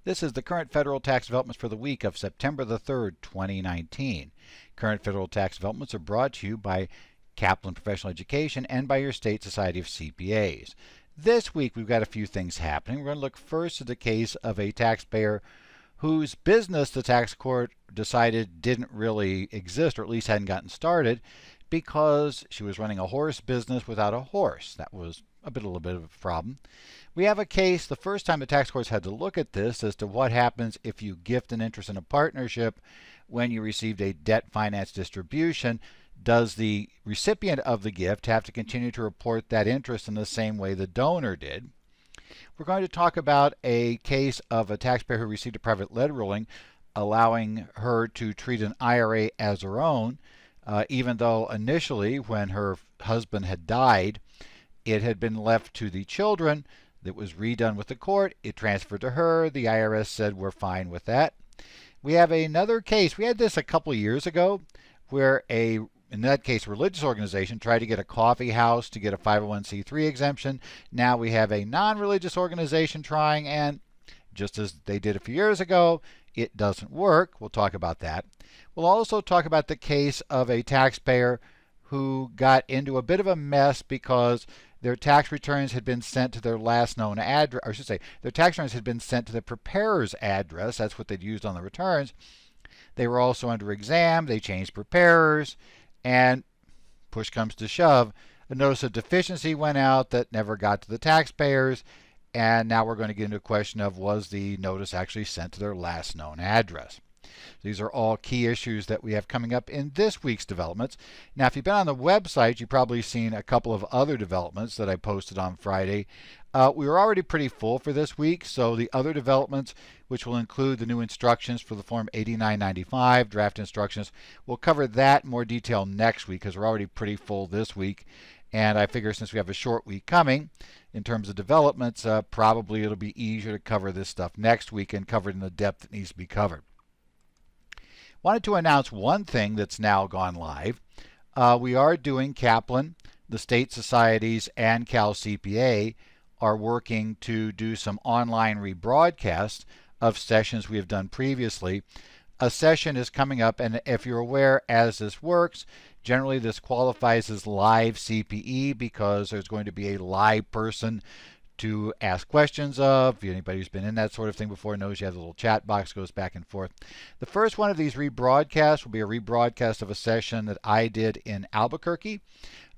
This is the current federal tax developments for the week of September the 3rd, 2019. Current federal tax developments are brought to you by Kaplan Professional Education and by your state society of CPAs. This week we've got a few things happening. We're going to look first at the case of a taxpayer whose business the tax court decided didn't really exist, or at least hadn't gotten started, because she was running a horse business without a horse. That was a little bit of a problem. We have a case, the first time the tax courts had to look at this, as to what happens if you gift an interest in a partnership when you received a debt finance distribution. Does the recipient of the gift have to continue to report that interest in the same way the donor did? We're going to talk about a case of a taxpayer who received a private lead ruling allowing her to treat an IRA as her own, even though initially, when her husband had died, it had been left to the children. That was redone with the court. It transferred to her. The IRS said we're fine with that. We have another case. We had this a couple of years ago where in that case, a religious organization tried to get a coffeehouse to get a 501c3 exemption. Now we have a non-religious organization trying, and just as they did a few years ago, it doesn't work. We'll talk about that. We'll also talk about the case of a taxpayer who got into a bit of a mess because their tax returns had been sent to their last known address, or I should say, their tax returns had been sent to the preparer's address. That's what they'd used on the returns. They were also under exam. They changed preparers, and push comes to shove, a notice of deficiency went out that never got to the taxpayers, and now we're going to get into a question of, was the notice actually sent to their last known address? These are all key issues that we have coming up in this week's developments. Now, if you've been on the website, you've probably seen a couple of other developments that I posted on Friday. We were already pretty full for this week, so the other developments, which will include the new instructions for the Form 8995, draft instructions, we'll cover that in more detail next week because we're already pretty full this week. And I figure since we have a short week coming in terms of developments, probably it'll be easier to cover this stuff next week and cover it in the depth that needs to be covered. Wanted to announce one thing that's now gone live. We are doing Kaplan, the state societies, and Cal CPA are working to do some online rebroadcasts of sessions we have done previously. A session is coming up, and if you're aware as this works, generally this qualifies as live CPE because there's going to be a live person to ask questions of. Anybody who's been in that sort of thing before knows you have a little chat box, goes back and forth. The first one of these rebroadcasts will be a rebroadcast of a session that I did in Albuquerque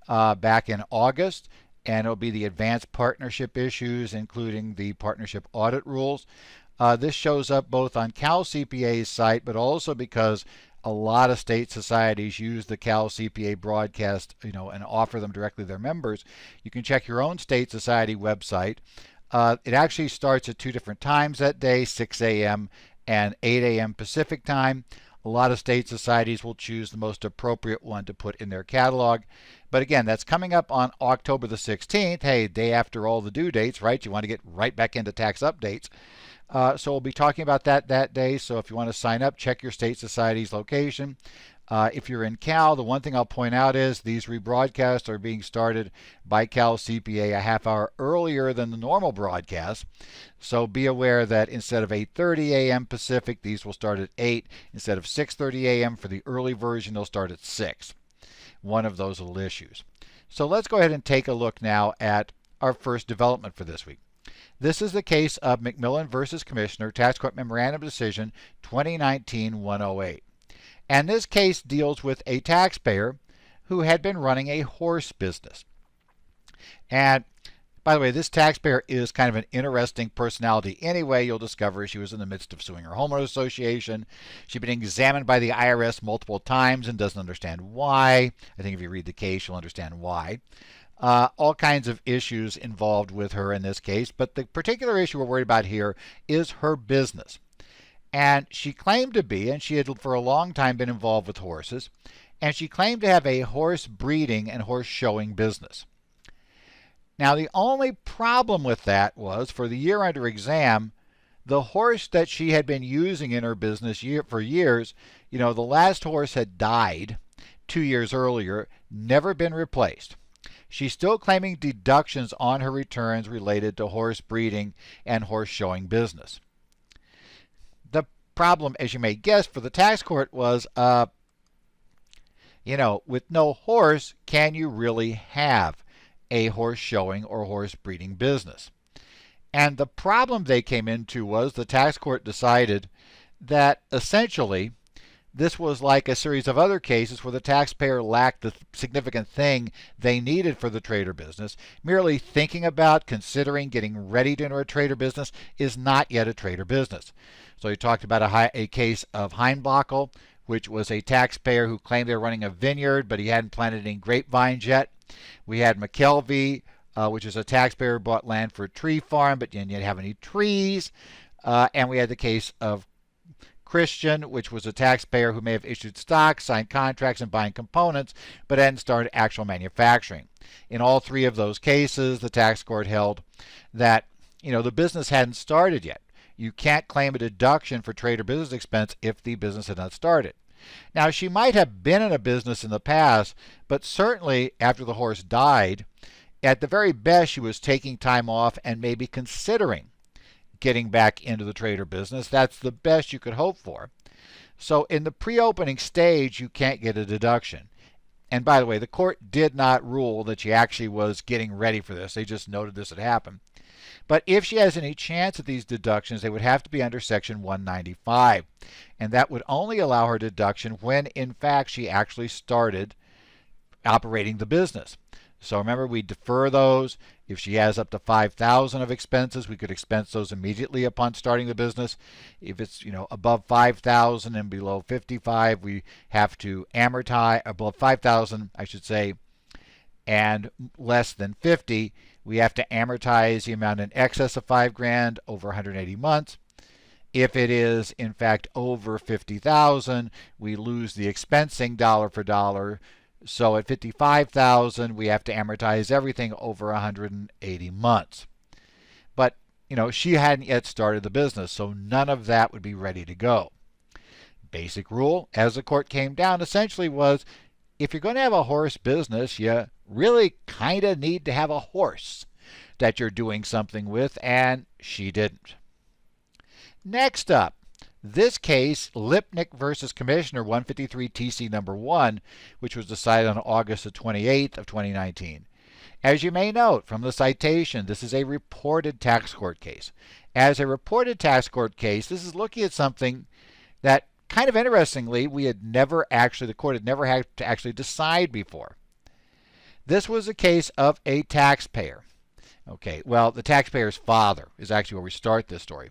back in August, and it'll be the advanced partnership issues, including the partnership audit rules. This shows up both on Cal CPA's site, but also because a lot of state societies use the Cal CPA broadcast, and offer them directly to their members. You can check your own state society website. It actually starts at two different times that day, 6 a.m. and 8 a.m. Pacific time. A lot of state societies will choose the most appropriate one to put in their catalog. But again, that's coming up on October the 16th. Hey, day after all the due dates, right? You want to get right back into tax updates. So we'll be talking about that day. So if you want to sign up, check your state society's location. If you're in Cal, the one thing I'll point out is these rebroadcasts are being started by Cal CPA a half hour earlier than the normal broadcast. So be aware that instead of 8:30 a.m. Pacific, these will start at 8. Instead of 6:30 a.m. for the early version, they'll start at 6. One of those little issues. So let's go ahead and take a look now at our first development for this week. This is the case of McMillan versus Commissioner, Tax Court Memorandum Decision 2019-108. And this case deals with a taxpayer who had been running a horse business. And by the way, this taxpayer is kind of an interesting personality anyway. You'll discover she was in the midst of suing her homeowners association. She'd been examined by the IRS multiple times and doesn't understand why. I think if you read the case, you'll understand why. All kinds of issues involved with her in this case, but the particular issue we're worried about here is her business. And she claimed to be, and she had for a long time been involved with horses, and she claimed to have a horse breeding and horse showing business. Now, the only problem with that was, for the year under exam, the horse that she had been using in her business for years, the last horse had died 2 years earlier, never been replaced. She's still claiming deductions on her returns related to horse breeding and horse showing business. problem, as you may guess, for the tax court was, with no horse, can you really have a horse showing or horse breeding business? And the problem they came into was the tax court decided that essentially this was like a series of other cases where the taxpayer lacked the significant thing they needed for the trade or business. Merely thinking about, considering, getting ready to enter a trade or business is not yet a trade or business. So he talked about a case of Heinbockel, which was a taxpayer who claimed they were running a vineyard, but he hadn't planted any grapevines yet. We had McKelvey, which is a taxpayer who bought land for a tree farm, but didn't yet have any trees. And we had the case of Christian, which was a taxpayer who may have issued stocks, signed contracts, and buying components, but hadn't started actual manufacturing. In all three of those cases, the tax court held that the business hadn't started yet. You can't claim a deduction for trade or business expense if the business had not started. Now, she might have been in a business in the past, but certainly after the horse died, at the very best, she was taking time off and maybe considering getting back into the trade or business. That's the best you could hope for. So in the pre-opening stage, you can't get a deduction. And by the way, the court did not rule that she actually was getting ready for this. They just noted this had happened. But if she has any chance at these deductions, they would have to be under Section 195. And that would only allow her deduction when, in fact, she actually started operating the business. So remember, we defer those. If she has up to $5,000 of expenses, we could expense those immediately upon starting the business. If it's above $5,000 and below $55,000, we have to amortize above $5,000, I should say, and less than $50,000. We have to amortize the amount in excess of $5,000 over 180 months. If it is in fact over $50,000, we lose the expensing dollar for dollar. So at $55,000, we have to amortize everything over 180 months. But she hadn't yet started the business, so none of that would be ready to go. Basic rule, as the court came down, essentially was, if you're going to have a horse business, you really kind of need to have a horse that you're doing something with, and she didn't. Next up, this case, Lipnick versus Commissioner 153 TC number 1, which was decided on August the 28th of 2019. As you may note from the citation, this is a reported tax court case. As a reported tax court case, this is looking at something that, kind of interestingly, the court had never had to actually decide before. This was a case of a taxpayer. Okay, well, the taxpayer's father is actually where we start this story.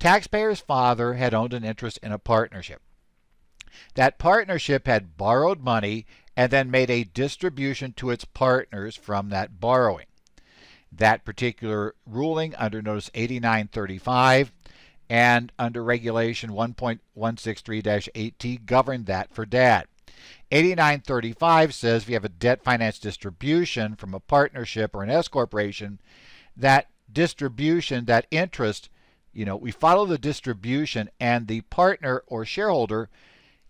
Taxpayer's father had owned an interest in a partnership. That partnership had borrowed money and then made a distribution to its partners from that borrowing. That particular ruling under Notice 8935 and under Regulation 1.163-8T governed that for Dad. 8935 says if you have a debt finance distribution from a partnership or an S corporation, that distribution, that interest, we follow the distribution, and the partner or shareholder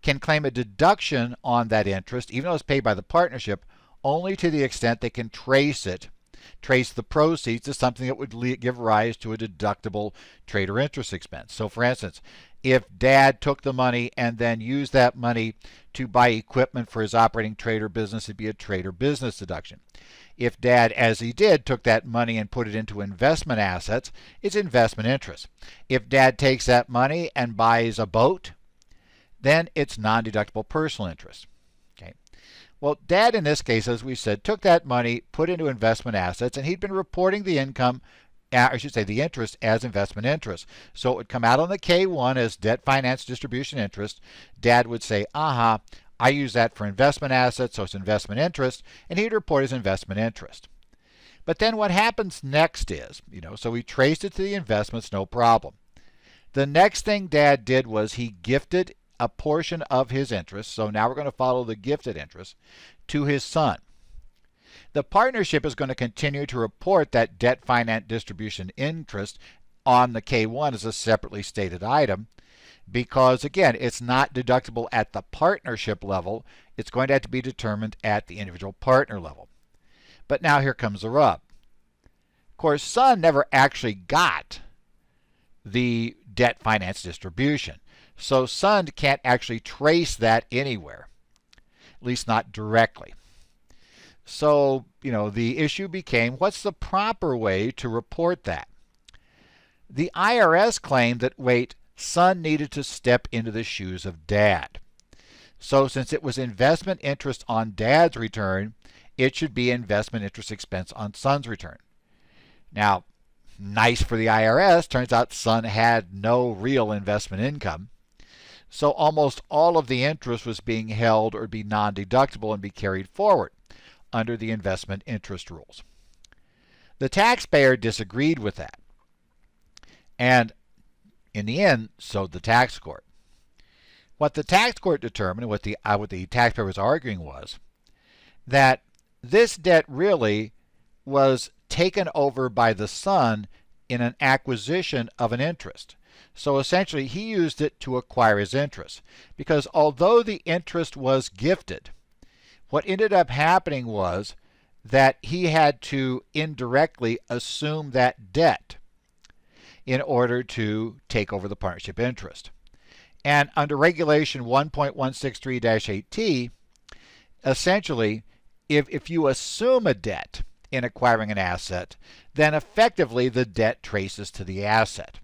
can claim a deduction on that interest, even though it's paid by the partnership, only to the extent they can trace the proceeds to something that would give rise to a deductible trade or interest expense. So for instance, if Dad took the money and then used that money to buy equipment for his operating trade or business, it'd be a trade or business deduction. If Dad, as he did, took that money and put it into investment assets, it's investment interest. If Dad takes that money and buys a boat, then it's non-deductible personal interest. Okay. Well, Dad, in this case, as we said, took that money, put into investment assets, and he'd been reporting the income, I should say the interest, as investment interest. So it would come out on the K-1 as debt finance distribution interest. Dad would say, I use that for investment assets, so it's investment interest, and he'd report his investment interest. But then what happens next is, so we traced it to the investments, no problem. The next thing Dad did was he gifted a portion of his interest, so now we're going to follow the gifted interest, to his son. The partnership is going to continue to report that debt finance distribution interest on the K-1 as a separately stated item because, again, it's not deductible at the partnership level. It's going to have to be determined at the individual partner level. But now here comes the rub. Of course, son never actually got the debt finance distribution. So son can't actually trace that anywhere, at least not directly. So, the issue became, what's the proper way to report that? The IRS claimed that, son needed to step into the shoes of dad. So since it was investment interest on dad's return, it should be investment interest expense on son's return. Now, nice for the IRS, turns out son had no real investment income. So almost all of the interest was being held or be non-deductible and be carried forward under the investment interest rules. The taxpayer disagreed with that. And in the end, so did the tax court. What the tax court determined, what the taxpayer was arguing was that this debt really was taken over by the son in an acquisition of an interest. So essentially, he used it to acquire his interest. Because although the interest was gifted, what ended up happening was that he had to indirectly assume that debt in order to take over the partnership interest. And under Regulation 1.163-8T, essentially, if you assume a debt in acquiring an asset, then effectively the debt traces to the asset.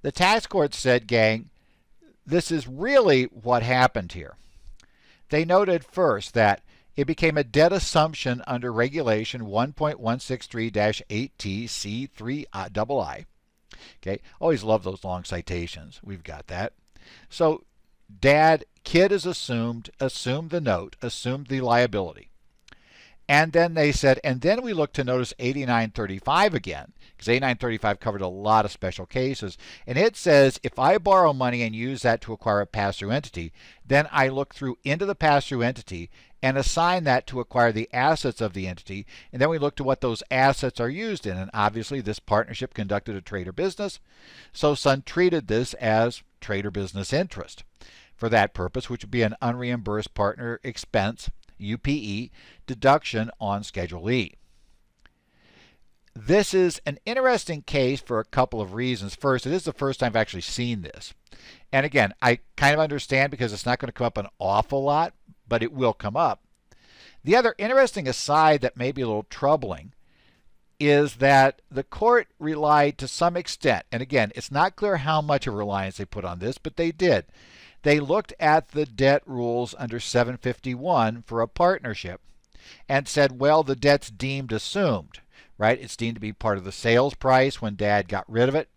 The tax court said, gang, this is really what happened here. They noted first that it became a debt assumption under Regulation 1.163-8T C3II. Okay, always love those long citations. We've got that. So kid is assumed the note, assumed the liability. And then they said, and then we look to notice 8935 again, because 8935 covered a lot of special cases. And it says, if I borrow money and use that to acquire a pass-through entity, then I look through into the pass-through entity and assign that to acquire the assets of the entity. And then we look to what those assets are used in. And obviously, this partnership conducted a trade or business. So son treated this as trade or business interest for that purpose, which would be an unreimbursed partner expense, UPE, deduction on Schedule E. This is an interesting case for a couple of reasons. First, it is the first time I've actually seen this. And again, I kind of understand because it's not going to come up an awful lot, but it will come up. The other interesting aside that may be a little troubling is that the court relied to some extent, and again, it's not clear how much of reliance they put on this, but they did. They looked at the debt rules under 751 for a partnership and said, well, the debt's deemed assumed, right? It's deemed to be part of the sales price when dad got rid of it.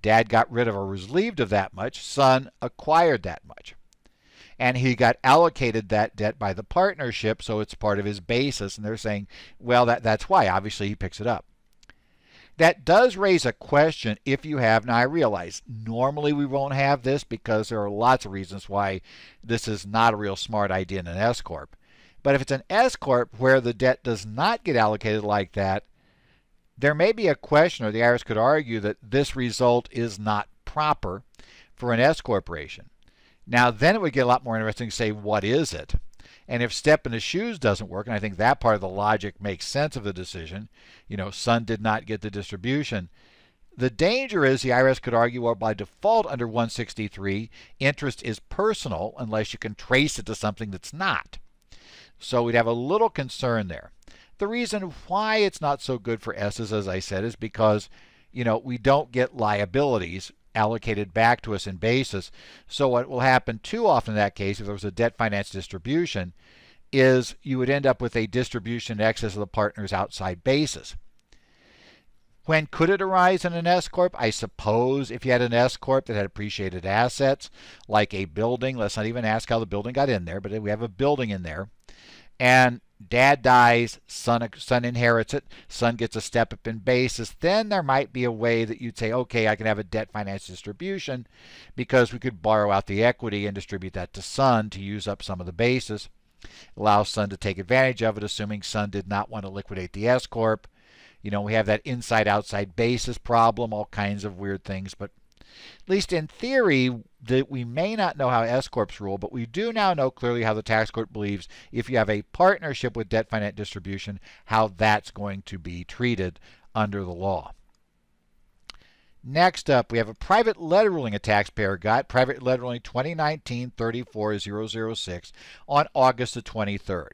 Dad got rid of or was relieved of that much. Son acquired that much. And he got allocated that debt by the partnership, so it's part of his basis. And they're saying, well, that's why. Obviously, he picks it up. That does raise a question if you have, now I realize normally we won't have this because there are lots of reasons why this is not a real smart idea in an S-Corp. But if it's an S-Corp where the debt does not get allocated like that, there may be a question, or the IRS could argue that this result is not proper for an S-Corporation. Now then it would get a lot more interesting to say, what is it? And if step in the shoes doesn't work, and I think that part of the logic makes sense of the decision, son did not get the distribution. The danger is the IRS could argue, well, by default under 163, interest is personal unless you can trace it to something that's not. So we'd have a little concern there. The reason why it's not so good for S's, as I said, is because, we don't get liabilities allocated back to us in basis. So what will happen too often in that case, if there was a debt finance distribution, is you would end up with a distribution in excess of the partner's outside basis. When could it arise in an S-Corp? I suppose if you had an S-Corp that had appreciated assets, like a building, let's not even ask how the building got in there, but we have a building in there, and dad dies, son inherits it, son gets a step up in basis, then there might be a way that you'd say, okay, I can have a debt finance distribution because we could borrow out the equity and distribute that to son to use up some of the basis, allow son to take advantage of it, assuming son did not want to liquidate the S-Corp. We have that inside-outside basis problem, all kinds of weird things, but at least in theory, that we may not know how S-Corps rule, but we do now know clearly how the tax court believes if you have a partnership with debt finance distribution, how that's going to be treated under the law. Next up, we have a private letter ruling a taxpayer got, private letter ruling 2019-34006 on August the 23rd.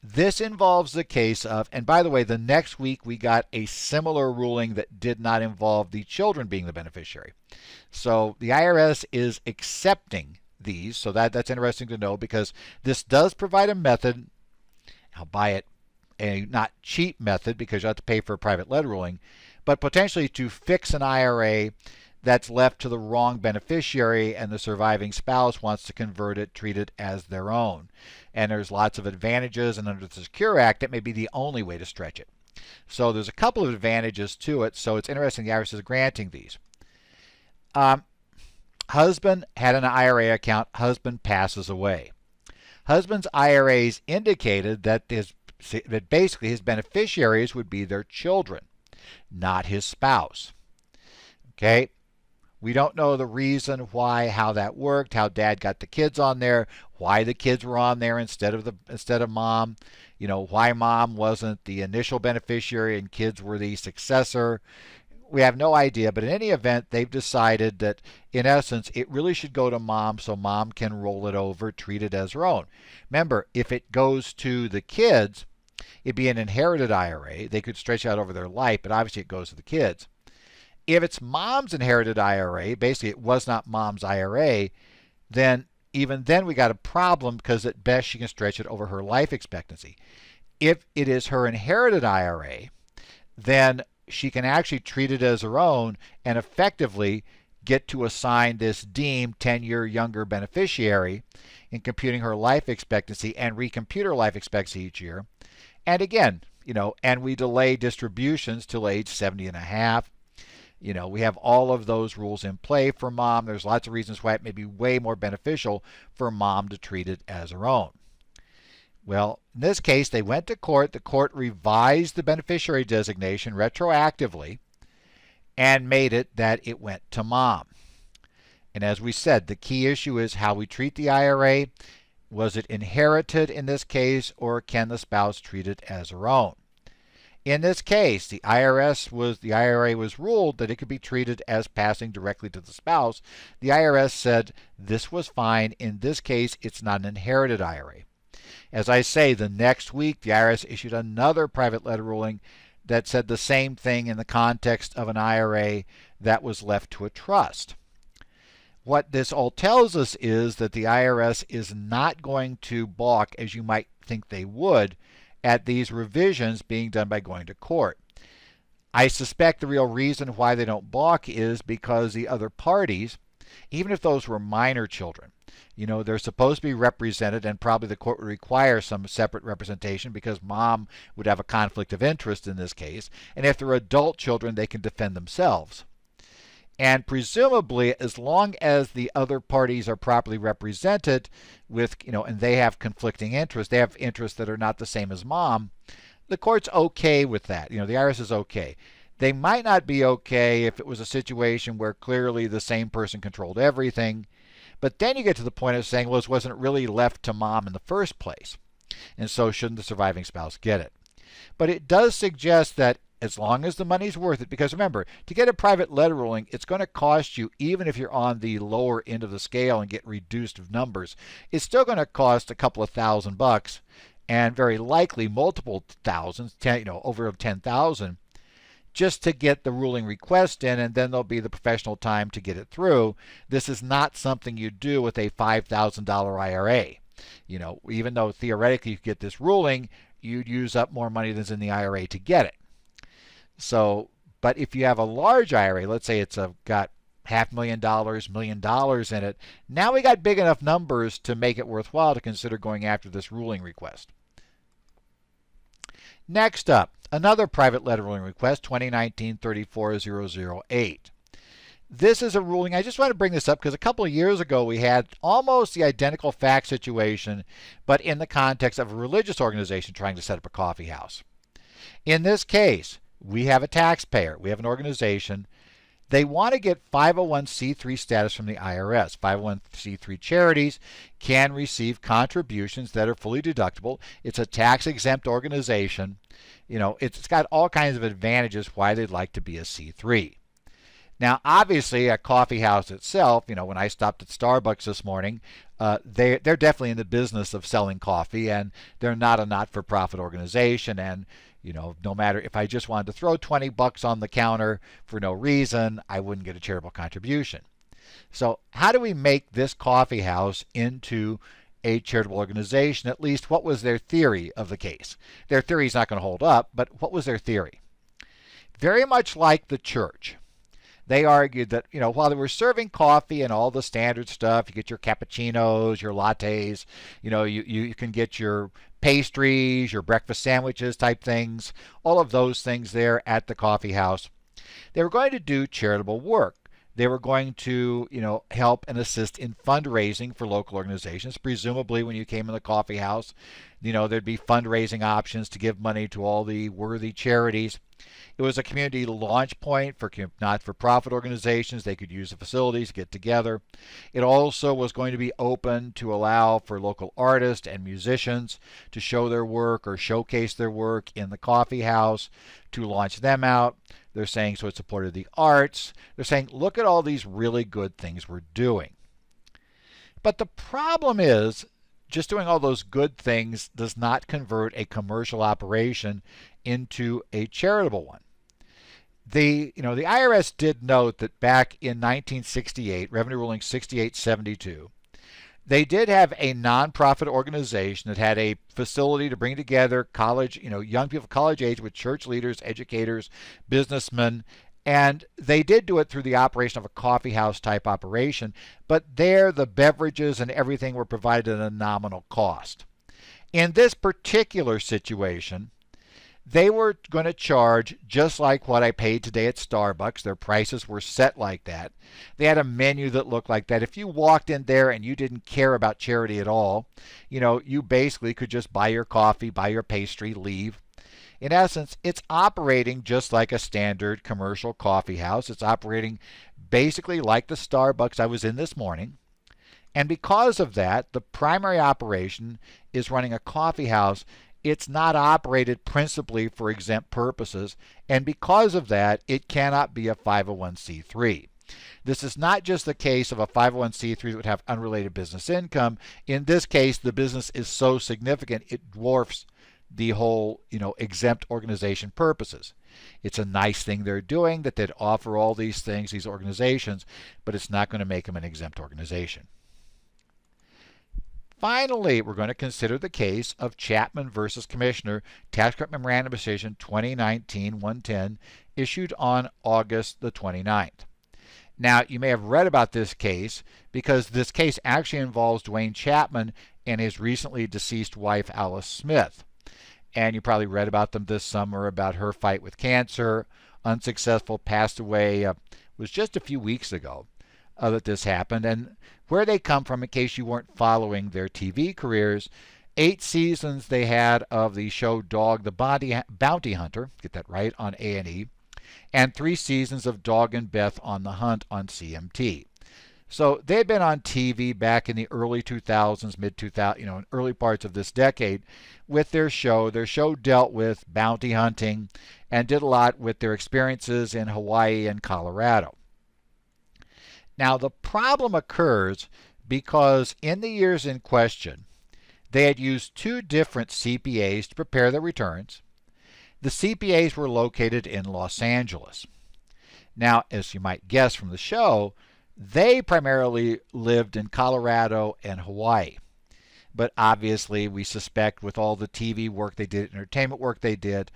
This involves the case of, and by the way, the next week we got a similar ruling that did not involve the children being the beneficiary. So the IRS is accepting these, so that's interesting to know because this does provide a method, albeit a not cheap method because you have to pay for a private letter ruling, but potentially to fix an IRA that's left to the wrong beneficiary and the surviving spouse wants to convert it, treat it as their own. And there's lots of advantages, and under the Secure Act, it may be the only way to stretch it. So there's a couple of advantages to it, so it's interesting the IRS is granting these. Husband had an IRA account, husband passes away. Husband's IRAs indicated that basically his beneficiaries would be their children, not his spouse. Okay? We don't know the reason why, how that worked, how dad got the kids on there, why the kids were on there instead of mom, why mom wasn't the initial beneficiary and kids were the successor. We have no idea, but in any event, they've decided that in essence it really should go to mom so mom can roll it over, treat it as her own. Remember, if it goes to the kids, it'd be an inherited IRA. They could stretch out over their life, but obviously it goes to the kids. If it's mom's inherited IRA, basically it was not mom's IRA, then even then we got a problem because at best she can stretch it over her life expectancy. If it is her inherited IRA, then she can actually treat it as her own and effectively get to assign this deemed 10-year younger beneficiary in computing her life expectancy and recompute her life expectancy each year. And again, and we delay distributions till age 70 and a half. We have all of those rules in play for mom. There's lots of reasons why it may be way more beneficial for mom to treat it as her own. Well, in this case, they went to court. The court revised the beneficiary designation retroactively and made it that it went to mom. And as we said, the key issue is how we treat the IRA. Was it inherited in this case, or can the spouse treat it as her own? In this case, the IRA was ruled that it could be treated as passing directly to the spouse. The IRS said this was fine. In this case, it's not an inherited IRA. As I say, the next week, the IRS issued another private letter ruling that said the same thing in the context of an IRA that was left to a trust. What this all tells us is that the IRS is not going to balk, as you might think they would, at these revisions being done by going to court. I suspect the real reason why they don't balk is because the other parties, even if those were minor children, they're supposed to be represented, and probably the court would require some separate representation because mom would have a conflict of interest in this case. And if they're adult children, they can defend themselves. And presumably, as long as the other parties are properly represented with, and they have conflicting interests, they have interests that are not the same as mom, the court's okay with that. The IRS is okay. They might not be okay if it was a situation where clearly the same person controlled everything. But then you get to the point of saying, well, this wasn't really left to mom in the first place. And so shouldn't the surviving spouse get it? But it does suggest that as long as the money's worth it, because remember, to get a private letter ruling, it's going to cost you, even if you're on the lower end of the scale and get reduced numbers, it's still going to cost a couple of $1,000 and very likely multiple thousands, over 10,000, just to get the ruling request in, and then there'll be the professional time to get it through. This is not something you do with a $5,000 IRA. Even though theoretically you could get this ruling, you'd use up more money than's in the IRA to get it. So, but if you have a large IRA, let's say it's got $500,000, $1 million in it, now we got big enough numbers to make it worthwhile to consider going after this ruling request. Next up, another private letter ruling request, 2019-34008. This is a ruling, I just want to bring this up because a couple of years ago we had almost the identical fact situation, but in the context of a religious organization trying to set up a coffee house. In this case, we have a taxpayer, we have an organization. They want to get 501c3 status from the IRS. 501c3 charities can receive contributions that are fully deductible. It's a tax-exempt organization. It's got all kinds of advantages why they'd like to be a C3. Now, obviously, at Coffeehouse itself, when I stopped at Starbucks this morning, they're definitely in the business of selling coffee, and they're not a not-for-profit organization. And no matter if I just wanted to throw $20 on the counter for no reason, I wouldn't get a charitable contribution. So, how do we make this Coffeehouse into a charitable organization? At least, what was their theory of the case? Their theory is not going to hold up, but what was their theory? Very much like the church. They argued that, while they were serving coffee and all the standard stuff, you get your cappuccinos, your lattes, you can get your pastries, your breakfast sandwiches type things, all of those things there at the Coffeehouse. They were going to do charitable work. They were going to, help and assist in fundraising for local organizations. Presumably, when you came in the Coffeehouse, there'd be fundraising options to give money to all the worthy charities. It was a community launch point for not-for-profit organizations. They could use the facilities, get together. It also was going to be open to allow for local artists and musicians to show their work or showcase their work in the Coffeehouse, to launch them out. They're saying so it supported the arts. They're saying, look at all these really good things we're doing. But the problem is, just doing all those good things does not convert a commercial operation into a charitable one. The IRS did note that back in 1968, Revenue Ruling 6872, they did have a nonprofit organization that had a facility to bring together young people college age with church leaders, educators, businessmen, and they did do it through the operation of a coffeehouse type operation, but there the beverages and everything were provided at a nominal cost. In this particular situation, they were going to charge just like what I paid today at Starbucks. Their prices were set like that. They had a menu that looked like that. If you walked in there and you didn't care about charity at all, you basically could just buy your coffee, buy your pastry, leave. In essence, it's operating just like a standard commercial coffee house. It's operating basically like the Starbucks I was in this morning. And because of that, the primary operation is running a coffee house. It's not operated principally for exempt purposes, and because of that, it cannot be a 501c3. This is not just the case of a 501c3 that would have unrelated business income. In this case, the business is so significant it dwarfs the whole, exempt organization purposes. It's a nice thing they're doing that they'd offer all these things, these organizations, but it's not going to make them an exempt organization. Finally, we're going to consider the case of Chapman versus Commissioner, Tax Court Memorandum Decision 2019-110, issued on August the 29th. Now, you may have read about this case because this case actually involves Dwayne Chapman and his recently deceased wife, Alice Smith. And you probably read about them this summer, about her fight with cancer, unsuccessful, passed away, was just a few weeks ago that this happened. And where they come from, in case you weren't following their TV careers, 8 seasons they had of the show Dog the Bounty Hunter, get that right, on A&E, and 3 seasons of Dog and Beth on the Hunt on CMT. So they had been on TV back in the early 2000s, mid-2000s, early parts of this decade with their show. Their show dealt with bounty hunting and did a lot with their experiences in Hawaii and Colorado. Now, the problem occurs because in the years in question, they had used 2 different CPAs to prepare their returns. The CPAs were located in Los Angeles. Now, as you might guess from the show, they primarily lived in Colorado and Hawaii. But obviously, we suspect with all the TV work they did, entertainment work they did,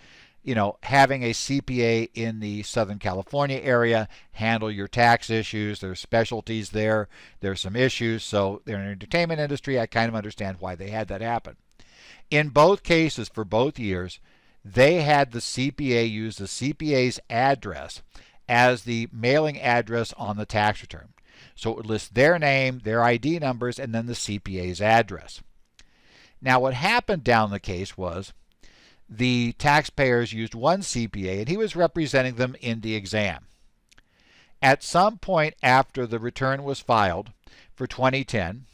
having a CPA in the Southern California area handle your tax issues. There's specialties there. There's some issues. So they're in the entertainment industry. I kind of understand why they had that happen. In both cases, for both years, they had the CPA use the CPA's address as the mailing address on the tax return. So it would list their name, their ID numbers, and then the CPA's address. Now, what happened down the case was the taxpayers used one CPA, and he was representing them in the exam. At some point after the return was filed for 2010,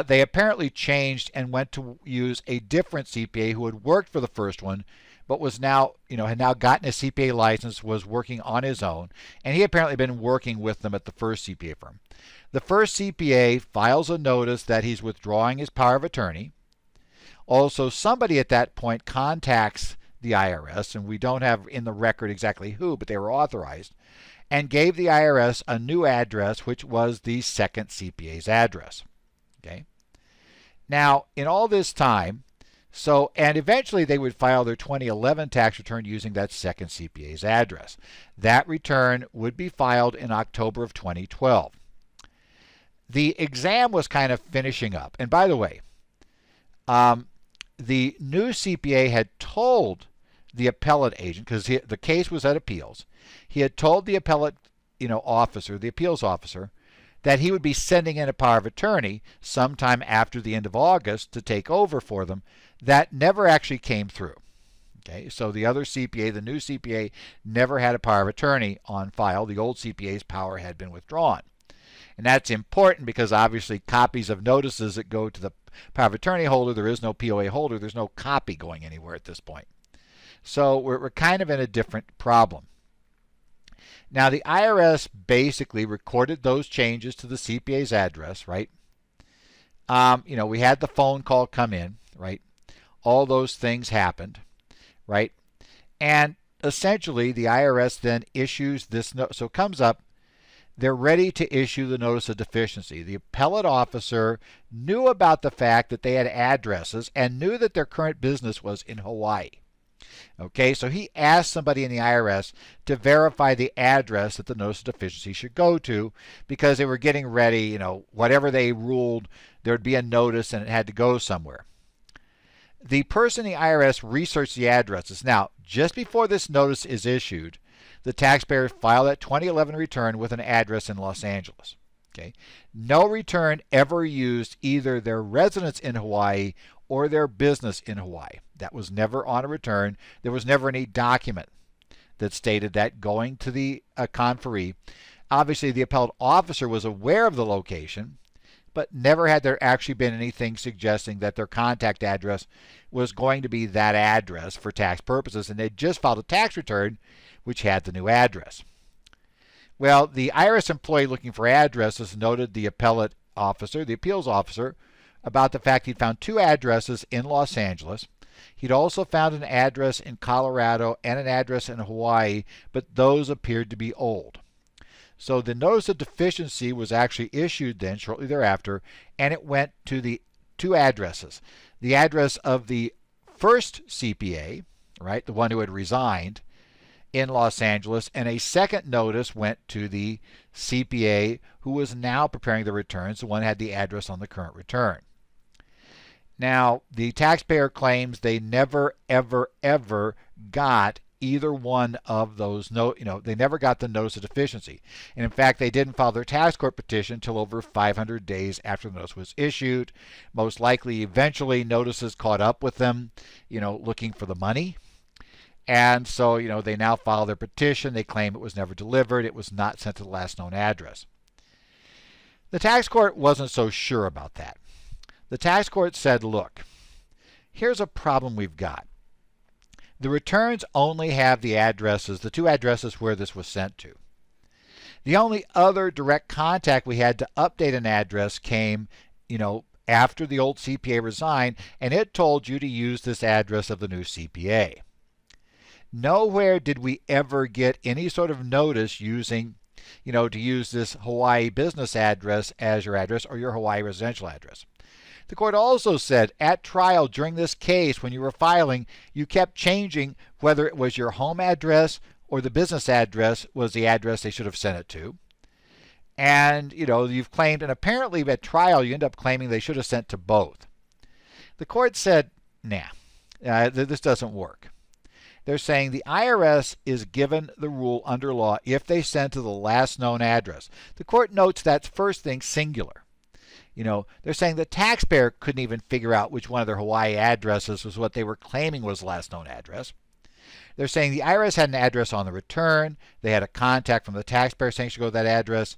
they apparently changed and went to use a different CPA who had worked for the first one, but was now, had now gotten a CPA license, was working on his own, and he apparently had been working with them at the first CPA firm. The first CPA files a notice that he's withdrawing his power of attorney. Also, somebody at that point contacts the IRS, and we don't have in the record exactly who, but they were authorized, and gave the IRS a new address, which was the second CPA's address. Okay. Now, in all this time, and eventually they would file their 2011 tax return using that second CPA's address. That return would be filed in October of 2012. The exam was kind of finishing up. And by the way, the new CPA had told the appellate agent, because the case was at appeals, he had told the appellate officer, the appeals officer, that he would be sending in a power of attorney sometime after the end of August to take over for them. That never actually came through. Okay, so the other CPA, the new CPA, never had a power of attorney on file. The old CPA's power had been withdrawn. And that's important because obviously copies of notices that go to the power of attorney holder, there is no POA holder, there's no copy going anywhere at this point. So we're kind of in a different problem. Now the IRS basically recorded those changes to the CPA's address, right? We had the phone call come in, right? All those things happened, right? And essentially the IRS then issues this note. So it comes up, they're ready to issue the notice of deficiency. The appellate officer knew about the fact that they had addresses and knew that their current business was in Hawaii. Okay, so he asked somebody in the IRS to verify the address that the notice of deficiency should go to, because they were getting ready, whatever they ruled, there would be a notice and it had to go somewhere. The person in the IRS researched the addresses. Now, just before this notice is issued, the taxpayer filed that 2011 return with an address in Los Angeles. Okay, no return ever used either their residence in Hawaii or their business in Hawaii. That was never on a return. There was never any document that stated that going to the conferee. Obviously, the appellate officer was aware of the location, but never had there actually been anything suggesting that their contact address was going to be that address for tax purposes, and they just filed a tax return which had the new address. Well, the IRS employee looking for addresses noted the appellate officer, the appeals officer, about the fact he'd found two addresses in Los Angeles. He'd also found an address in Colorado and an address in Hawaii, but those appeared to be old. So the notice of deficiency was actually issued then shortly thereafter, and it went to the two addresses. The address of the first CPA, right, the one who had resigned, in Los Angeles, and a second notice went to the CPA who was now preparing the returns. The one had the address on the current return. Now, the taxpayer claims they never, ever, ever got either one of those. They never got the notice of deficiency. And in fact, they didn't file their tax court petition until over 500 days after the notice was issued. Most likely, eventually, notices caught up with them, looking for the money. And so, they now file their petition. They claim it was never delivered. It was not sent to the last known address. The tax court wasn't so sure about that. The tax court said, look, here's a problem we've got. The returns only have the addresses, the two addresses where this was sent to. The only other direct contact we had to update an address came, after the old CPA resigned, and it told you to use this address of the new CPA. Nowhere did we ever get any sort of notice using, to use this Hawaii business address as your address or your Hawaii residential address. The court also said at trial during this case, when you were filing, you kept changing whether it was your home address or the business address was the address they should have sent it to. And, you've claimed, and apparently at trial you end up claiming they should have sent to both. The court said, nah, this doesn't work. They're saying the IRS is given the rule under law if they send to the last known address. The court notes that first thing singular. They're saying the taxpayer couldn't even figure out which one of their Hawaii addresses was what they were claiming was the last known address. They're saying the IRS had an address on the return. They had a contact from the taxpayer saying it should go to that address.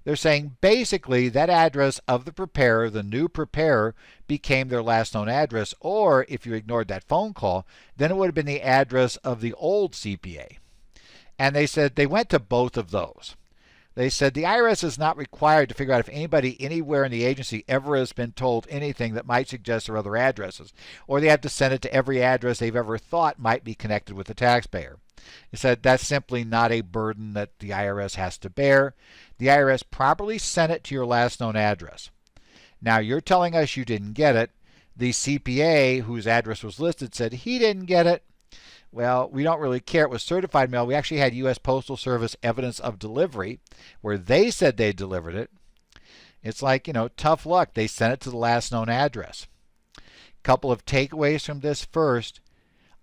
They're saying basically that address of the preparer, the new preparer, became their last known address, or if you ignored that phone call, then it would have been the address of the old CPA. And they said they went to both of those. They said the IRS is not required to figure out if anybody anywhere in the agency ever has been told anything that might suggest their other addresses, or they have to send it to every address they've ever thought might be connected with the taxpayer. They said that's simply not a burden that the IRS has to bear. The IRS properly sent it to your last known address. Now you're telling us you didn't get it. The CPA whose address was listed said he didn't get it. Well, we don't really care. It was certified mail. We actually had U.S. Postal Service evidence of delivery where they said they delivered it. It's like, tough luck. They sent it to the last known address. Couple of takeaways from this. First,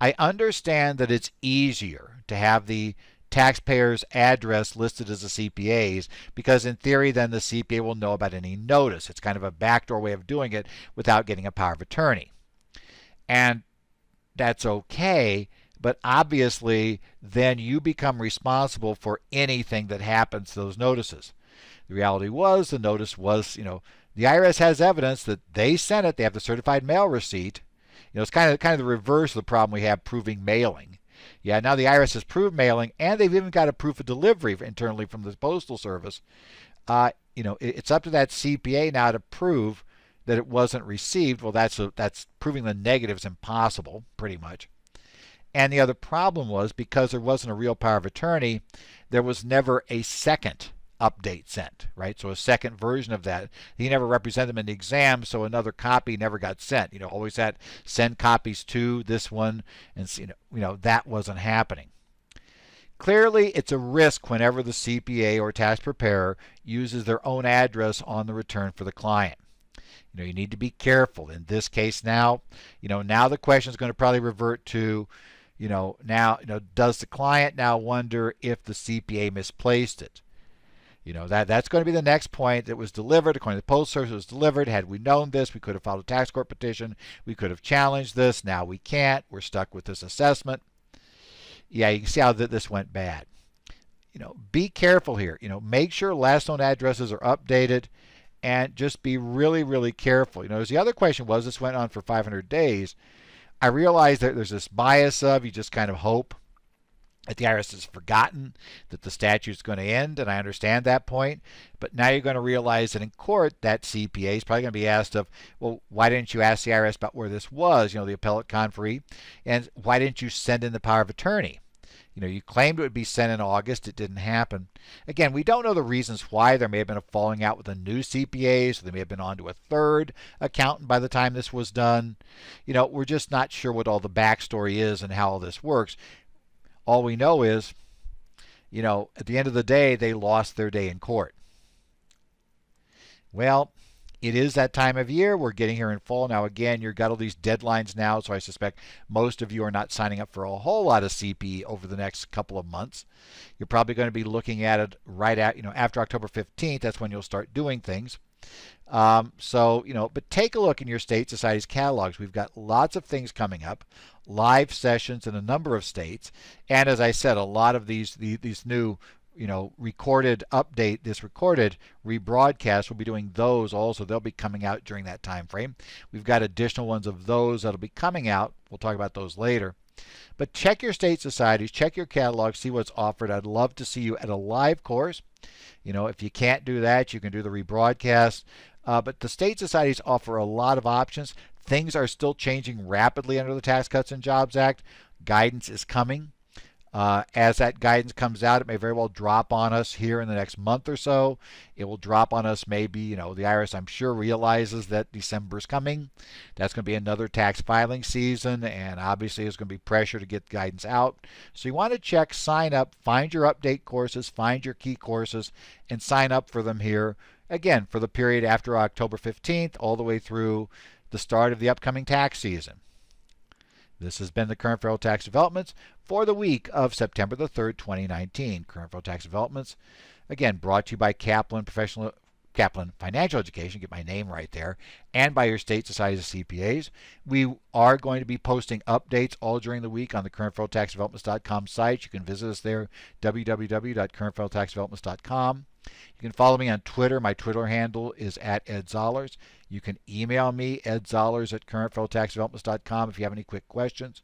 I understand that it's easier to have the taxpayer's address listed as a CPA's because in theory then the CPA will know about any notice. It's kind of a backdoor way of doing it without getting a power of attorney. And that's okay. But obviously, then you become responsible for anything that happens to those notices. The reality was, the notice was, the IRS has evidence that they sent it. They have the certified mail receipt. It's kind of the reverse of the problem we have proving mailing. Yeah, now the IRS has proved mailing, and they've even got a proof of delivery internally from the Postal Service. It's up to that CPA now to prove that it wasn't received. Well, that's proving the negative is impossible, pretty much. And the other problem was because there wasn't a real power of attorney, there was never a second update sent, right? So a second version of that. He never represented them in the exam, so another copy never got sent. Always had send copies to this one, and that wasn't happening. Clearly, it's a risk whenever the CPA or tax preparer uses their own address on the return for the client. You need to be careful. In this case now, now the question is going to probably revert to does the client now wonder if the CPA misplaced it? That's going to be the next point. It was delivered, according to the Postal Service, it was delivered. Had we known this, we could have filed a tax court petition. We could have challenged this. Now we can't. We're stuck with this assessment. Yeah, you can see how this went bad. Be careful here. Make sure last known addresses are updated and just be really, really careful. As the other question was, this went on for 500 days. I realize that there's this bias of you just kind of hope that the IRS has forgotten that the statute's going to end, and I understand that point. But now you're going to realize that in court, that CPA is probably going to be asked of, well, why didn't you ask the IRS about where this was, the appellate conferee, and why didn't you send in the power of attorney? You claimed it would be sent in August. It didn't happen. Again, we don't know the reasons why. There may have been a falling out with a new CPA, so they may have been on to a third accountant by the time this was done. We're just not sure what all the backstory is and how all this works. All we know is, at the end of the day, they lost their day in court. Well, it is that time of year. We're getting here in fall. Now, again, you've got all these deadlines now, so I suspect most of you are not signing up for a whole lot of CPE over the next couple of months. You're probably going to be looking at it right at, after October 15th. That's when you'll start doing things. But take a look in your state society's catalogs. We've got lots of things coming up, live sessions in a number of states, and as I said, a lot of these new recorded rebroadcast, we'll be doing those also. They'll be coming out during that time frame. We've got additional ones of those that'll be coming out. We'll talk about those later. But check your state societies, check your catalog, see what's offered. I'd love to see you at a live course. If you can't do that, you can do the rebroadcast. But the state societies offer a lot of options. Things are still changing rapidly under the Tax Cuts and Jobs Act. Guidance is coming. As that guidance comes out, it may very well drop on us here in the next month or so. It will drop on us maybe, the IRS, I'm sure, realizes that December's coming. That's going to be another tax filing season, and obviously there's going to be pressure to get guidance out. So you want to check, sign up, find your update courses, find your key courses, and sign up for them here, again, for the period after October 15th all the way through the start of the upcoming tax season. This has been the Current Federal Tax Developments for the week of September the 3rd, 2019. Current Federal Tax Developments, again, brought to you by Kaplan Financial Education, get my name right there, and by your state societies of CPAs. We are going to be posting updates all during the week on the currentfederaltaxdevelopments.com site. You can visit us there, www.currentfederaltaxdevelopments.com. You can follow me on Twitter. My Twitter handle is @EdZollers. You can email me, edzollers@currentfederaltaxdevelopments.com, if you have any quick questions.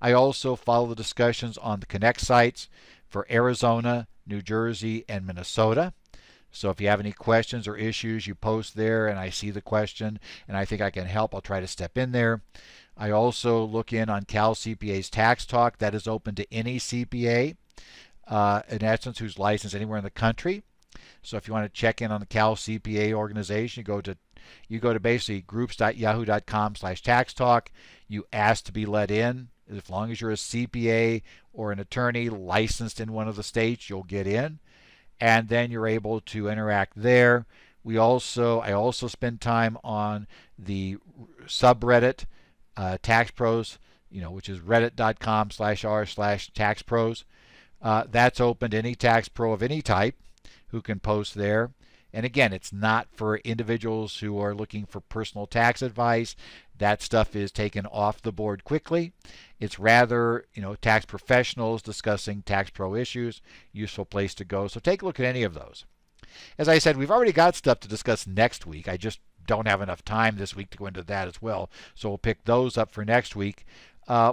I also follow the discussions on the Connect sites for Arizona, New Jersey, and Minnesota. So if you have any questions or issues, you post there and I see the question and I think I can help, I'll try to step in there. I also look in on Cal CPA's Tax Talk. That is open to any CPA, in essence, who's licensed anywhere in the country. So if you want to check in on the Cal CPA organization, you go to basically groups.yahoo.com/tax talk. You ask to be let in. As long as you're a CPA or an attorney licensed in one of the states, you'll get in, and then you're able to interact there. I also spend time on the subreddit Tax Pros, which is reddit.com/r/taxpros. That's open to any tax pro of any type who can post there. And again, it's not for individuals who are looking for personal tax advice. That stuff is taken off the board quickly. It's rather, tax professionals discussing tax pro issues. Useful place to go. So take a look at any of those. As I said, we've already got stuff to discuss next week. I just don't have enough time this week to go into that as well. So we'll pick those up for next week.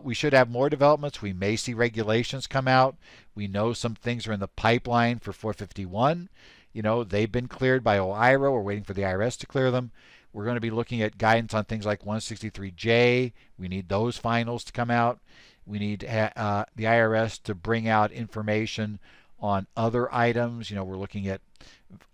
We should have more developments. We may see regulations come out. We know some things are in the pipeline for 451. They've been cleared by OIRA. We're waiting for the IRS to clear them. We're going to be looking at guidance on things like 163J. We need those finals to come out. We need the IRS to bring out information on other items. We're looking at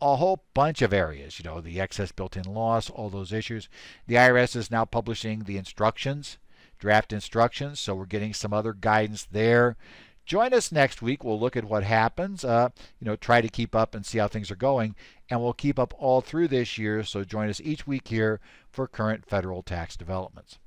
a whole bunch of areas, the excess built-in loss, all those issues. The IRS is now publishing the instructions, draft instructions, so we're getting some other guidance there. Join us next week. We'll look at what happens, try to keep up and see how things are going, and we'll keep up all through this year, so join us each week here for current federal tax developments.